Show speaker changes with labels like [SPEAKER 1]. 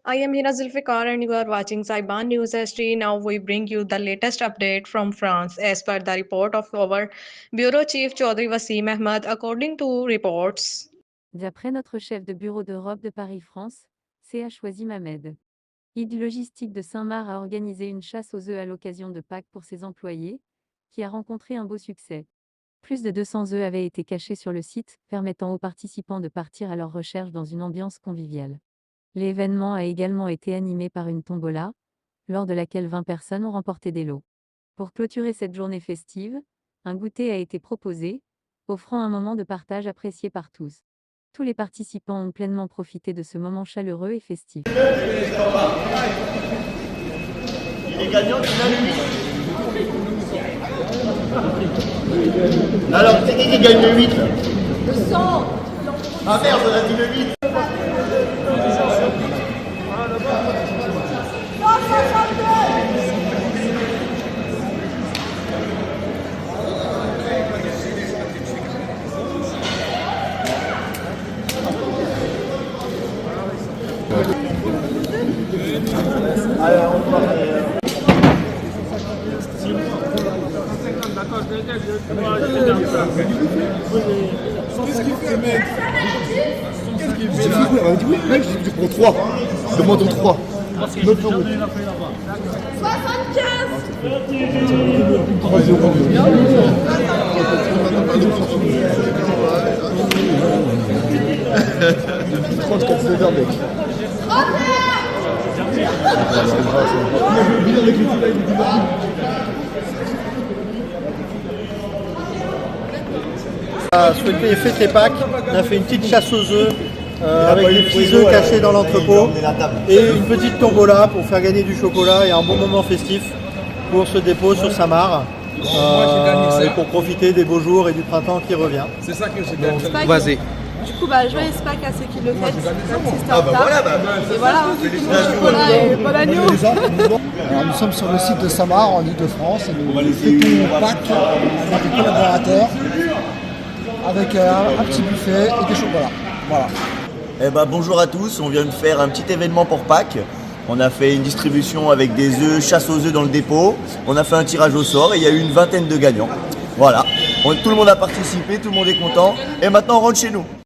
[SPEAKER 1] I am Hina Zulfikar and you are watching Saiban News ST. Now we bring you the latest update from France. As per the report of our Bureau Chief Chaudhry Wasim Ahmad, according to reports,
[SPEAKER 2] D'après notre chef de bureau d'Europe de Paris-France, CH Wasim Ahmed, ID Logistique de Saint-Marc a organisé une chasse aux œufs à l'occasion de Pâques pour ses employés, qui a rencontré un beau succès. Plus de 200 œufs avaient été cachés sur le site, permettant aux participants de partir à leur recherche dans une ambiance conviviale. L'événement a également été animé par une tombola, lors de laquelle 20 personnes ont remporté des lots. Pour clôturer cette journée festive, un goûter a été proposé, offrant un moment de partage apprécié par tous. Tous les participants ont pleinement profité de ce moment chaleureux et festif.
[SPEAKER 3] Il est gagnant du 8. Alors, c'est qui gagne le 8 là?
[SPEAKER 4] Le 100.
[SPEAKER 3] Ah merde, on a dit le 8. Alors, on va
[SPEAKER 5] Qu'est-ce qu'il fait, mec? Qu'est-ce qu'il fait là? Il m'a dit oui, mec, je prends 3. Demande 3. 9 euros.
[SPEAKER 4] 75.
[SPEAKER 5] 3 euros. Depuis 30, 4 sévères, mec.
[SPEAKER 3] On a souhaité fêter Pâques, on a fait une petite chasse aux œufs avec des petits œufs cachés dans l'entrepôt et une petite tombola pour faire gagner du chocolat et un bon moment festif pour ce dépôt sur Saint-Marc et pour profiter des beaux jours et du printemps qui revient.
[SPEAKER 5] C'est ça que j'ai gagné.
[SPEAKER 6] Vas-y.
[SPEAKER 4] Du coup, joyeux Pâques à ceux qui le fêtent, même si c'était
[SPEAKER 3] Ah
[SPEAKER 4] en
[SPEAKER 3] bah
[SPEAKER 4] retard.
[SPEAKER 3] voilà,
[SPEAKER 4] Et voilà, chocolat et bon agneau.
[SPEAKER 7] Alors, nous sommes sur le site de Saint-Marc en Ile-de-France et nous fêtons Pâques avec des collaborateurs avec un petit buffet et des chocolats. Voilà.
[SPEAKER 3] Eh ben, bonjour à tous, on vient de faire un petit événement pour Pâques. On a fait une distribution avec des œufs, chasse aux œufs dans le dépôt. On a fait un tirage au sort et il y a eu une vingtaine de gagnants. Voilà, tout le monde a participé, tout le monde est content et maintenant on rentre chez nous.